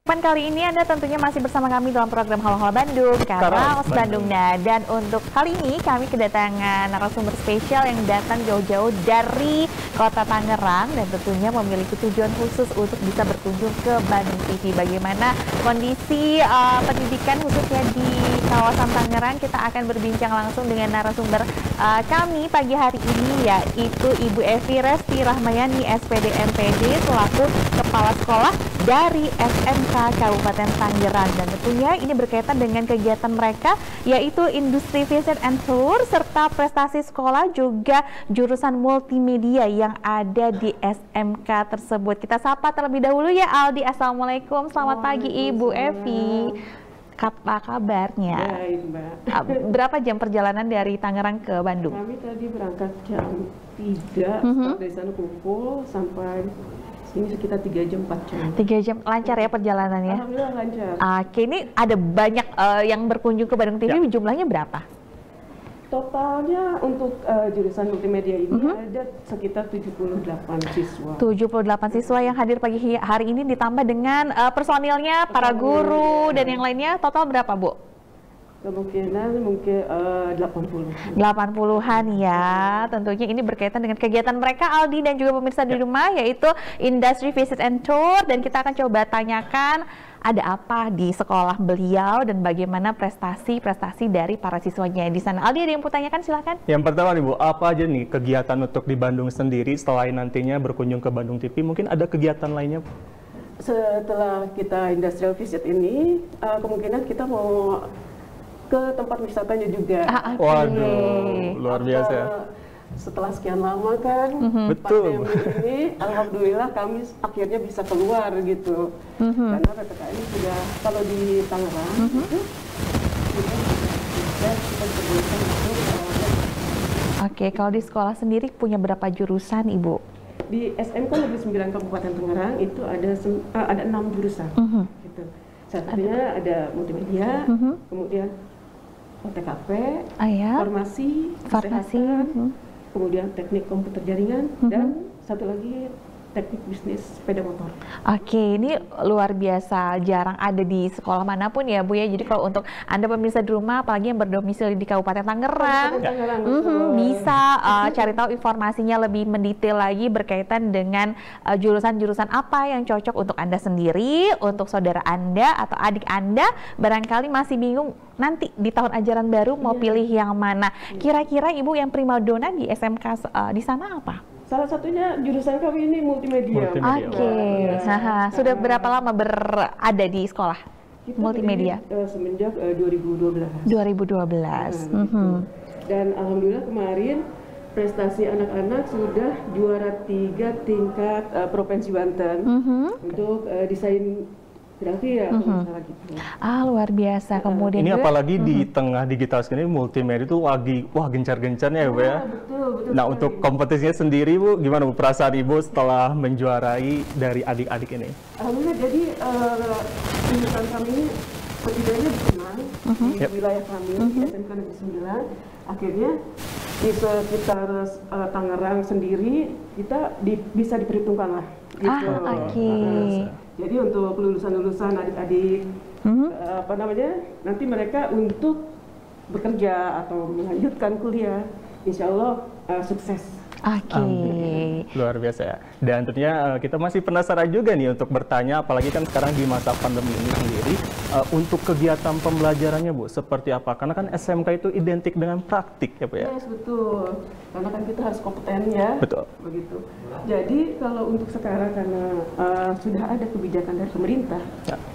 Kali ini Anda tentunya masih bersama kami dalam program Halo Halo Bandung, Karaos Bandung. Nah, dan untuk kali ini kami kedatangan narasumber spesial yang datang jauh-jauh dari kota Tangerang dan tentunya memiliki tujuan khusus untuk bisa berkunjung ke Bandung TV. Bagaimana kondisi pendidikan khususnya di kawasan Tangerang, kita akan berbincang langsung dengan narasumber kami pagi hari ini, yaitu Ibu Evi Resti Rahmayani, SPD MPD, selaku Kepala Sekolah dari SMK Kabupaten Tangerang. Dan tentunya ini berkaitan dengan kegiatan mereka, yaitu Industri Visit and Tour, serta prestasi sekolah juga jurusan multimedia yang ada di SMK tersebut. Kita sapa terlebih dahulu ya Aldi. Assalamualaikum, selamat pagi Ibu Evi. Apa kabarnya? Baik, Mbak. Berapa jam perjalanan dari Tangerang ke Bandung? Kami tadi berangkat jam 3, start dari sana kumpul sampai sini sekitar 3 jam 4 jam. 3 jam, lancar ya perjalanannya? Alhamdulillah lancar. Oke, ini ada banyak yang berkunjung ke Bandung TV, jumlahnya berapa? Totalnya untuk jurusan multimedia ini ada sekitar 78 siswa. 78 siswa yang hadir pagi hari ini ditambah dengan personilnya, para guru dan yang lainnya, total berapa Bu? Kemungkinan mungkin 80. 80-an ya. Tentunya ini berkaitan dengan kegiatan mereka Aldi dan juga pemirsa di rumah, yaitu Industri Visit and Tour, dan kita akan coba tanyakan ada apa di sekolah beliau dan bagaimana prestasi-prestasi dari para siswanya di sana. Aldi, ada yang mau tanyakan, silahkan. Yang pertama nih Bu, apa aja nih kegiatan untuk di Bandung sendiri selain nantinya berkunjung ke Bandung TV? Mungkin ada kegiatan lainnya? Setelah kita industrial visit ini, kemungkinan kita mau ke tempat wisatanya juga. Waduh, luar biasa ya. Setelah sekian lama kan, betul. pandemi ini, alhamdulillah kami akhirnya bisa keluar gitu. Karena PPKM sudah, kalau di Tangerang, kita diperbolehkan untuk Oke, kalau di sekolah sendiri punya berapa jurusan Ibu? di SMK Negeri 9 Kabupaten Tangerang itu ada 6 jurusan. Gitu. Satunya ada multimedia, kemudian OTKP, farmasi, kesehatan, kemudian teknik komputer jaringan, dan satu lagi teknik bisnis sepeda motor. Oke, ini luar biasa, jarang ada di sekolah manapun ya Bu ya. Jadi kalau untuk Anda pemirsa di rumah, apalagi yang berdomisili di Kabupaten Tangerang, bisa cari tahu informasinya lebih mendetail lagi berkaitan dengan jurusan-jurusan apa yang cocok untuk Anda sendiri, untuk saudara Anda atau adik Anda, barangkali masih bingung nanti di tahun ajaran baru mau pilih yang mana. Kira-kira Ibu yang primadona di SMK di sana apa? Salah satunya jurusan kami ini multimedia. Oke, sudah berapa lama berada di sekolah kita multimedia? Semenjak 2012. 2012. Dan alhamdulillah kemarin prestasi anak-anak sudah juara 3 tingkat Provinsi Banten untuk desain grafi ya, gitu. Luar biasa. Kemudian ini juga, apalagi di tengah digital sekarang multimedia itu lagi gencar-gencarnya ya Bu ya. Betul Nah, sekali. untuk kompetisinya sendiri Bu, gimana Bu perasaan Ibu setelah menjuarai dari adik-adik ini? Alhamdulillah, jadi jurusan kami ini setidaknya dikenal di wilayah kami, di SMK Negeri 9. Akhirnya di sekitar Tangerang sendiri kita bisa diperhitungkan lah. Gitu. Jadi untuk lulusan-lulusan adik-adik nanti mereka untuk bekerja atau melanjutkan kuliah, insya Allah sukses. Luar biasa ya. Dan tentunya kita masih penasaran juga nih untuk bertanya, apalagi kan sekarang di masa pandemi ini sendiri, untuk kegiatan pembelajarannya Bu, seperti apa? Karena kan SMK itu identik dengan praktik ya Bu ya? Yes, betul. Karena kan kita harus kompeten ya. Betul. Begitu. Jadi kalau untuk sekarang karena sudah ada kebijakan dari pemerintah,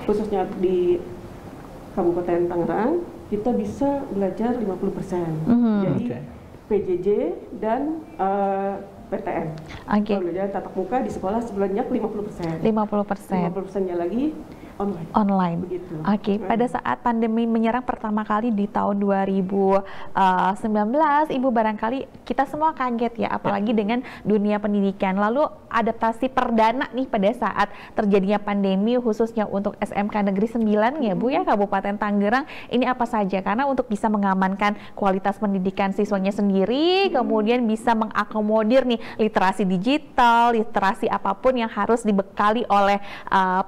khususnya di Kabupaten Tangerang, kita bisa belajar 50%. Jadi PJJ dan PTN. Belajar tatap muka di sekolah sebanyak 50%. 50%-nya lagi online. Pada saat pandemi menyerang pertama kali di tahun 2019, Ibu barangkali kita semua kaget ya, apalagi dengan dunia pendidikan. Lalu adaptasi perdana nih pada saat terjadinya pandemi khususnya untuk SMK Negeri 9 ya Bu ya, Kabupaten Tangerang, ini apa saja? Karena untuk bisa mengamankan kualitas pendidikan siswanya sendiri, kemudian bisa mengakomodir nih literasi digital, literasi apapun yang harus dibekali oleh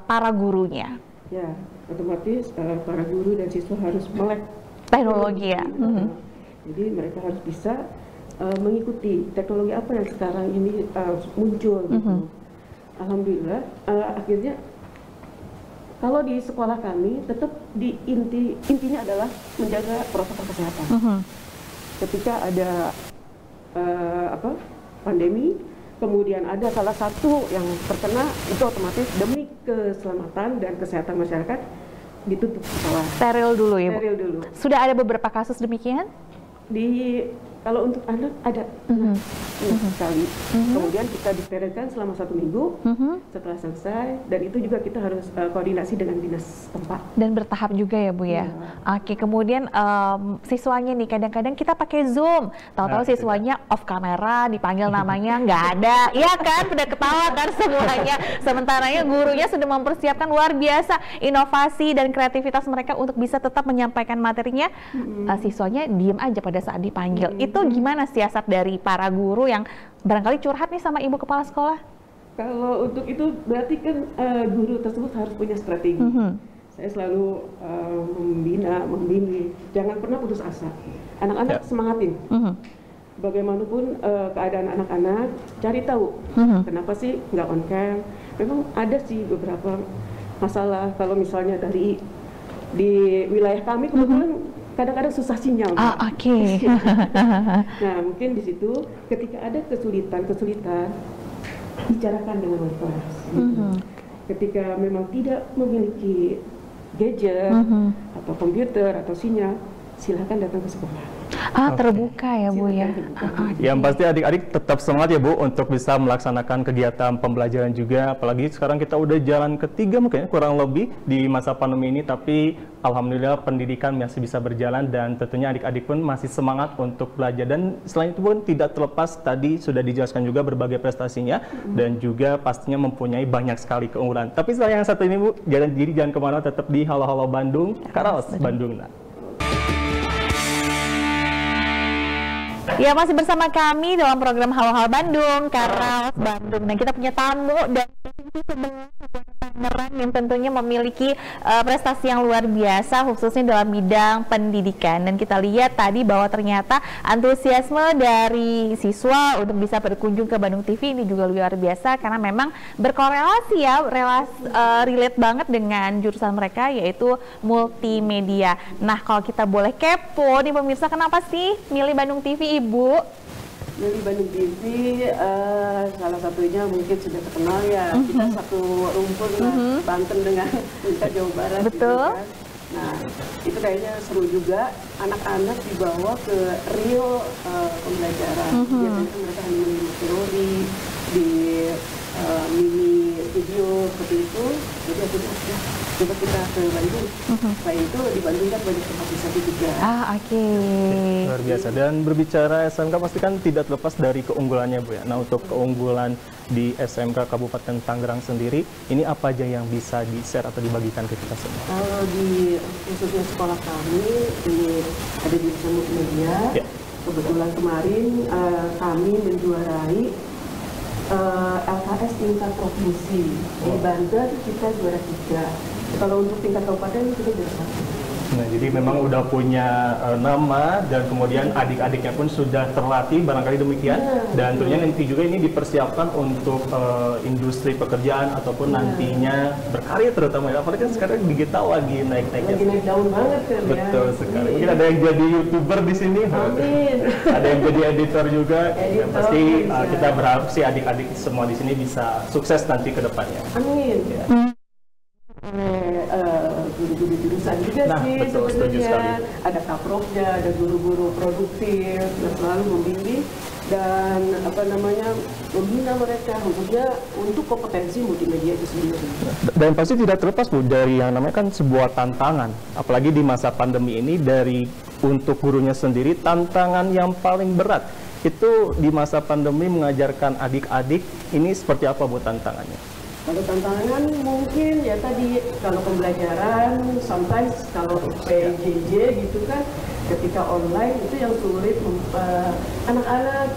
para gurunya. Ya, otomatis para guru dan siswa harus melek teknologi ya. Jadi mereka harus bisa mengikuti teknologi apa yang sekarang ini muncul gitu. Alhamdulillah akhirnya kalau di sekolah kami tetap intinya adalah menjaga protokol kesehatan. Ketika ada pandemi, kemudian ada salah satu yang terkena, itu otomatis demi keselamatan dan kesehatan masyarakat ditutup sekolah. Steril dulu ya, Bu? Steril dulu. Sudah ada beberapa kasus demikian? Kalau untuk anak ada sekali. Kemudian kita disterilkan selama 1 minggu setelah selesai, dan itu juga kita harus koordinasi dengan dinas tempat. Dan bertahap juga ya, Bu ya? Oke, kemudian siswanya nih, kadang-kadang kita pakai Zoom, tahu-tahu siswanya off kamera, dipanggil namanya nggak ada, iya kan? Udah ketawa kan semuanya. Sementaranya gurunya sudah mempersiapkan luar biasa inovasi dan kreativitas mereka untuk bisa tetap menyampaikan materinya, siswanya diem aja pada saat dipanggil. Itu gimana siasat dari para guru yang barangkali curhat nih sama ibu kepala sekolah? Kalau untuk itu berarti kan guru tersebut harus punya strategi. Saya selalu membimbing, jangan pernah putus asa. Anak-anak semangatin. Bagaimanapun keadaan anak-anak, cari tahu kenapa sih nggak on cam. Memang ada sih beberapa masalah. Kalau misalnya di wilayah kami kebetulan kadang-kadang susah sinyal. Nah, mungkin di situ ketika ada kesulitan, bicarakan dengan wali kelas. Ketika memang tidak memiliki gadget atau komputer atau sinyal, silakan datang ke sekolah. Terbuka ya, Bu ya. Yang pasti adik-adik tetap semangat ya, Bu, untuk bisa melaksanakan kegiatan pembelajaran juga. Apalagi sekarang kita udah jalan ketiga mungkin kurang lebih di masa pandemi ini, tapi alhamdulillah pendidikan masih bisa berjalan dan tentunya adik-adik pun masih semangat untuk belajar. Dan selain itu pun tidak terlepas tadi sudah dijelaskan juga berbagai prestasinya dan juga pastinya mempunyai banyak sekali keunggulan. Tapi setelah yang satu ini, Bu, jangan kemana, tetap di Halo Halo Bandung, Karaos Bandung. Ya, masih bersama kami dalam program Halo Halo Bandung, Karaos Bandung. Dan kita punya tamu dari sebelah Tangerang yang tentunya memiliki prestasi yang luar biasa khususnya dalam bidang pendidikan. Dan kita lihat tadi bahwa ternyata antusiasme dari siswa untuk bisa berkunjung ke Bandung TV ini juga luar biasa karena memang berkorelasi ya, relate banget dengan jurusan mereka yaitu multimedia. Nah, kalau kita boleh kepo nih pemirsa, kenapa sih milih Bandung TV, Ibu? Milih Bandung TV, salah satunya mungkin sudah terkenal ya, kita satu rumpun lah, Banten dengan Jawa Barat. Betul. Gitu kan. Nah, itu kayaknya seru juga, anak-anak dibawa ke real pembelajaran. Biasanya mereka hanya melihat teori di mini video seperti itu, jadi akhirnya coba kita ke Bandung. Selain itu di Bandung kan banyak tempat wisata juga. Luar biasa. Dan berbicara SMK pasti kan tidak terlepas dari keunggulannya, Bu ya. Nah, untuk keunggulan di SMK Kabupaten Tangerang sendiri, ini apa aja yang bisa di-share atau dibagikan ke kita semua? Kalau di khususnya sekolah kami, ini ada di multimedia. Kebetulan kemarin kami menjuarai LKS tingkat provinsi. Di Banten kita juara 3. Kalau untuk tingkat kabupaten kita juara 1. Nah, jadi memang udah punya nama dan kemudian adik-adiknya pun sudah terlatih barangkali demikian. Dan tentunya nanti juga ini dipersiapkan untuk industri pekerjaan ataupun nantinya berkarya terutama ya. Apalagi kan sekarang digital lagi naik-naiknya. Lagi naik daun banget kan ya. Betul sekali. Mungkin ada yang jadi YouTuber di sini. Ada yang jadi editor juga. Ya, pasti kita berharap sih adik-adik semua di sini bisa sukses nanti ke depannya. Amin. Ya. Guru-guru jurusan juga sih sebenarnya, ada kaprofnya, ada guru-guru produktif yang selalu membimbing dan membina mereka khususnya untuk kompetensi multimedia itu sendiri. Dan pasti tidak terlepas, Bu, dari yang namanya kan sebuah tantangan, apalagi di masa pandemi ini, dari untuk gurunya sendiri tantangan yang paling berat itu di masa pandemi mengajarkan adik-adik ini seperti apa, Bu, tantangannya? Kalau tantangan mungkin ya tadi, kalau pembelajaran sometimes kalau PJJ gitu kan Ketika online itu yang sulit anak-anak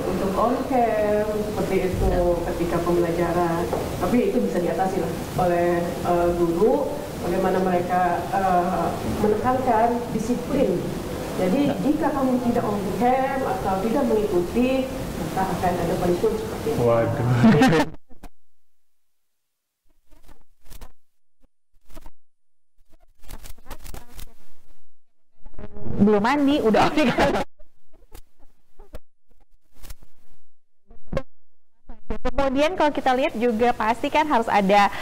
untuk on cam seperti itu ketika pembelajaran. Tapi itu bisa diatasi lah oleh guru. Bagaimana mereka menekankan disiplin. Jadi jika kamu tidak on cam atau tidak mengikuti, maka akan ada punishment seperti itu. Waduh. Belum mandi, udah oke kan? Kemudian kalau kita lihat juga pasti kan harus ada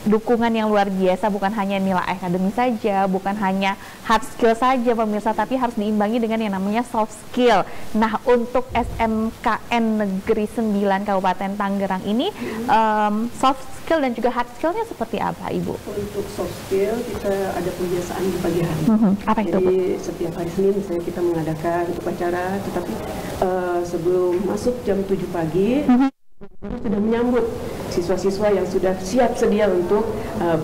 dukungan yang luar biasa, bukan hanya nilai akademis saja, bukan hanya hard skill saja pemirsa, tapi harus diimbangi dengan yang namanya soft skill. Nah, untuk SMKN Negeri 9 Kabupaten Tangerang ini, soft skill dan juga hard skillnya seperti apa, Ibu? Untuk soft skill, kita ada kebiasaan di pagi hari. Apa itu, Bu? Jadi setiap hari Senin misalnya kita mengadakan upacara, tetapi sebelum masuk jam 7 pagi, sudah menyambut siswa-siswa yang sudah siap sedia untuk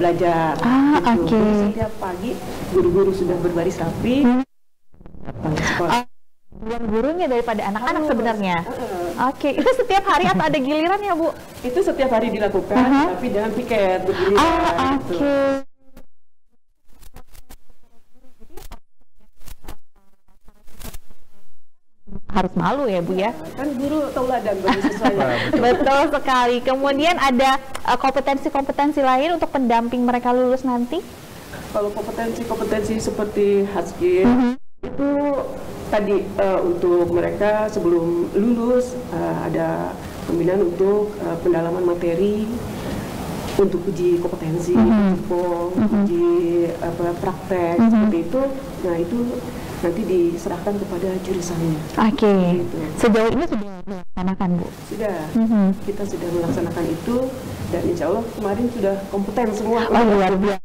belajar. Gitu. Setiap pagi guru-guru sudah berbaris rapi. Gurunya daripada anak-anak sebenarnya. Oke, itu setiap hari atau ada giliran ya, Bu? Itu setiap hari dilakukan, tapi dengan piket bergiliran. Gitu. Harus malu ya, Bu ya? Kan guru tauladan bagi siswanya. Betul sekali. Kemudian ada kompetensi-kompetensi lain untuk pendamping mereka lulus nanti? Kalau kompetensi seperti hard skill, itu tadi untuk mereka sebelum lulus ada pembinaan untuk pendalaman materi, untuk uji kompetensi, uji praktek, seperti itu. Nah, itu nanti diserahkan kepada jurusannya. Oke. Gitu. Sejauh ini sudah dilaksanakan, Bu? Sudah. Kita sudah melaksanakan itu, dan insya Allah kemarin sudah kompeten semua. Oh, luar biasa.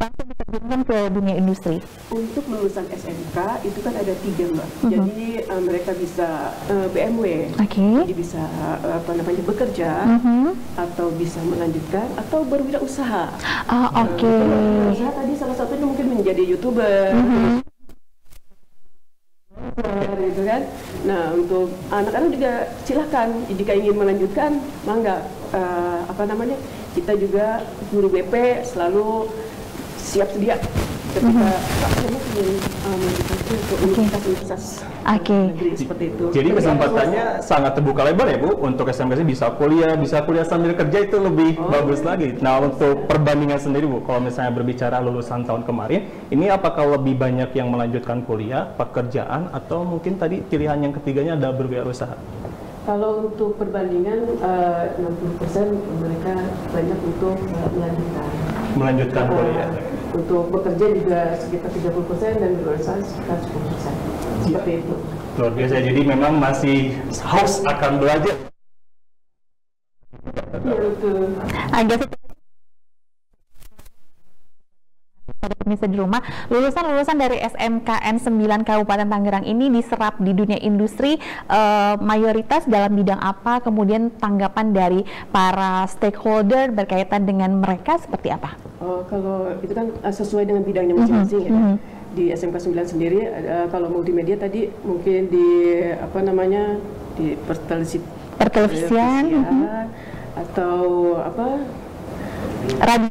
Langsung diterjunkan ke dunia industri. Untuk lulusan SMK itu kan ada 3, Mbak. Jadi mereka bisa BMW, jadi bisa bekerja, atau bisa melanjutkan, atau berwirausaha. Berwirausaha tadi salah satunya mungkin menjadi YouTuber. Gitu kan. Nah, untuk anak-anak juga silakan jika ingin melanjutkan, mangga. Kita juga guru BP selalu siap sedia ketika universitas negeri seperti itu. Jadi kesempatannya sangat terbuka lebar ya, Bu. Untuk SMK bisa kuliah sambil kerja, itu lebih bagus lagi. Nah, untuk perbandingan sendiri, Bu, kalau misalnya berbicara lulusan tahun kemarin, ini apakah lebih banyak yang melanjutkan kuliah, pekerjaan, atau mungkin tadi pilihan yang ketiganya ada berwirausaha? Kalau untuk perbandingan 60% mereka banyak untuk melanjutkan kuliah. Untuk bekerja juga sekitar 30% dan berwirausaha sekitar 10%. Seperti itu. Luar biasa. Jadi memang masih haus akan belajar. Iya, betul. Pada pemirsa di rumah, lulusan-lulusan dari SMKN 9 Kabupaten Tangerang ini diserap di dunia industri, mayoritas dalam bidang apa, kemudian tanggapan dari para stakeholder berkaitan dengan mereka seperti apa? Kalau itu kan sesuai dengan bidangnya masing-masing ya. Di SMK 9 sendiri, kalau multimedia tadi mungkin di di pertelevisian, atau radio.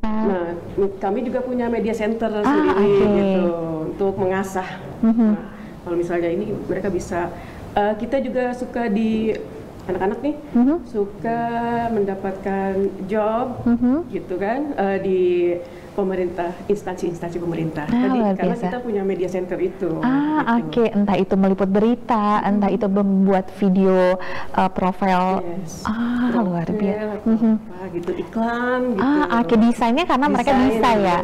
Nah, kami juga punya media center sendiri gitu untuk mengasah. Nah, kalau misalnya ini mereka bisa, kita juga suka di anak-anak nih suka mendapatkan job gitu kan di pemerintah, instansi pemerintah. Karena kita punya media center itu. Gitu. Entah itu meliput berita, entah itu membuat video profil. Luar biasa. Gitu, iklan gitu. Desainnya karena mereka bisa ya.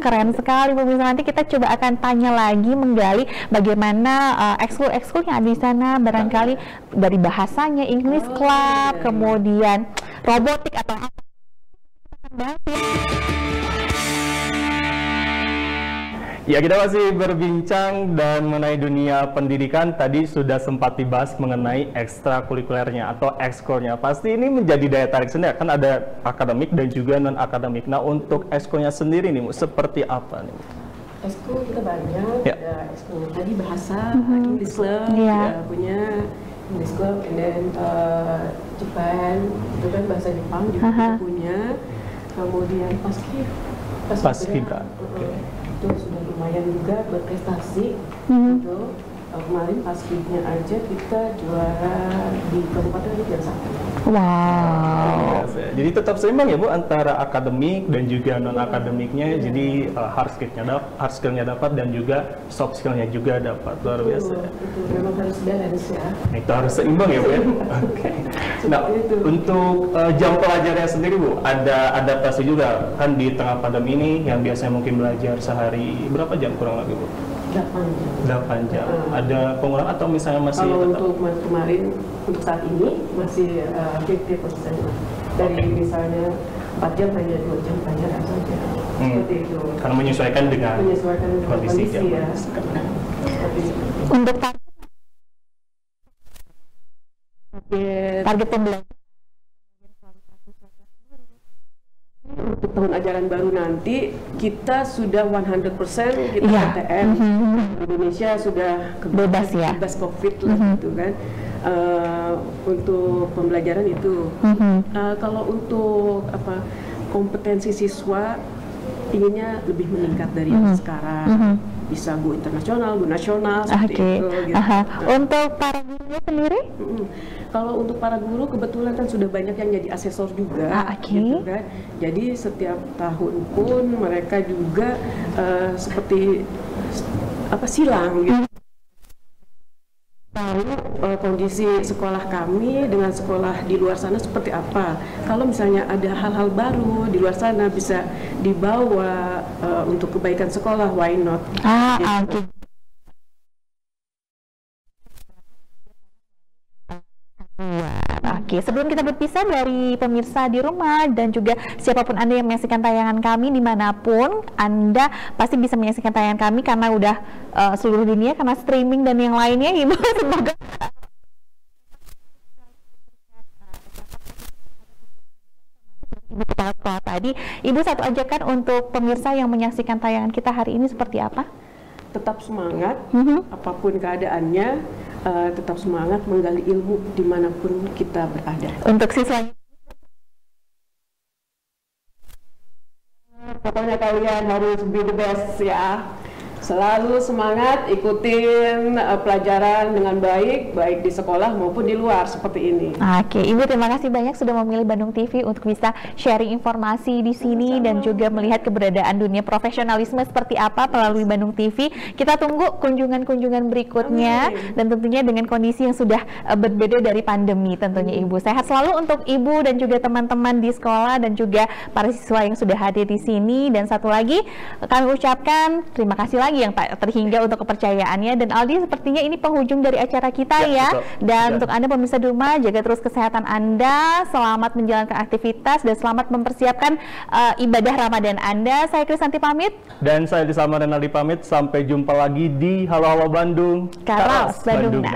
Keren sekali pemirsa. Nanti kita coba akan tanya lagi, menggali bagaimana ekskul-ekskul yang ada di sana, barangkali dari bahasanya, English Club, kemudian robotik atau apa. Ya, kita masih berbincang dan mengenai dunia pendidikan. Tadi sudah sempat dibahas mengenai ekstrakurikulernya atau ekskulnya. Pasti ini menjadi daya tarik sendiri, kan ada akademik dan juga non-akademik. Nah, untuk ekskulnya sendiri nih, seperti apa nih? Ekskul kita banyak, Ya. ada ekskul tadi bahasa, English Club, kita punya English Club, and then Japan, itu kan bahasa Jepang juga kita punya. Kemudian Paskibra. Itu sudah lumayan juga berprestasi. Gitu. Kemarin Paskibnya aja kita juara di kabupaten Lipian 1. Wow. Jadi tetap seimbang ya Bu antara akademik dan juga non akademiknya. Jadi hard skillnya dapat dan juga soft skillnya juga dapat. Luar biasa. Itu memang harus balance ya. Itu harus seimbang ya Bu ya. Oke. Nah, untuk jam pelajarannya sendiri Bu, ada adaptasi juga kan di tengah pandemi ini yang biasanya mungkin belajar sehari berapa jam kurang lagi Bu? 8 jam. Ada pengurangan atau misalnya masih kalau tetap? untuk kemarin, untuk saat ini masih 50% dari misalnya 4 jam hanya 2 jam pelajaran saja. Seperti itu. Karena menyesuaikan dengan kondisi ya. Untuk target pembelajaran untuk tahun ajaran baru nanti kita sudah 100% kita PTM. Indonesia sudah bebas ya, bebas COVID lah gitu kan. Untuk pembelajaran itu. Kalau untuk kompetensi siswa inginnya lebih meningkat dari yang sekarang. Bisa go internasional, go nasional seperti itu. Gitu. Untuk para gurunya sendiri? Kalau untuk para guru kebetulan kan sudah banyak yang jadi asesor juga, gitu kan. Jadi setiap tahun pun mereka juga seperti silang gitu. Tahu kondisi sekolah kami dengan sekolah di luar sana seperti apa. Kalau misalnya ada hal-hal baru di luar sana bisa dibawa untuk kebaikan sekolah, why not? Gitu. Oke, sebelum kita berpisah dari pemirsa di rumah dan juga siapapun Anda yang menyaksikan tayangan kami dimanapun, Anda pasti bisa menyaksikan tayangan kami karena udah seluruh dunia, karena streaming dan yang lainnya. Ibu, semoga Ibu ketawa tadi. Ibu, satu ajakan untuk pemirsa yang menyaksikan tayangan kita hari ini seperti apa? Tetap semangat, apapun keadaannya, tetap semangat menggali ilmu dimanapun kita berada. Untuk siswanya, pokoknya kalian harus be the best ya. Selalu semangat, ikutin pelajaran dengan baik, baik di sekolah maupun di luar seperti ini. Oke, Ibu terima kasih banyak sudah memilih Bandung TV untuk bisa sharing informasi di sini dan juga melihat keberadaan dunia profesionalisme seperti apa melalui Bandung TV. Kita tunggu kunjungan-kunjungan berikutnya dan tentunya dengan kondisi yang sudah berbeda dari pandemi tentunya Ibu. Sehat selalu untuk Ibu dan juga teman-teman di sekolah dan juga para siswa yang sudah hadir di sini. Dan satu lagi kami ucapkan terima kasih lagi yang tak terhingga untuk kepercayaannya. Dan Aldi, sepertinya ini penghujung dari acara kita ya. Dan untuk Anda pemirsa di rumah, jaga terus kesehatan Anda, selamat menjalankan aktivitas dan selamat mempersiapkan ibadah Ramadan Anda. Saya Krisanti pamit. Dan saya Salma Renaldi pamit. Sampai jumpa lagi di Halo Halo Bandung. Karos Bandung.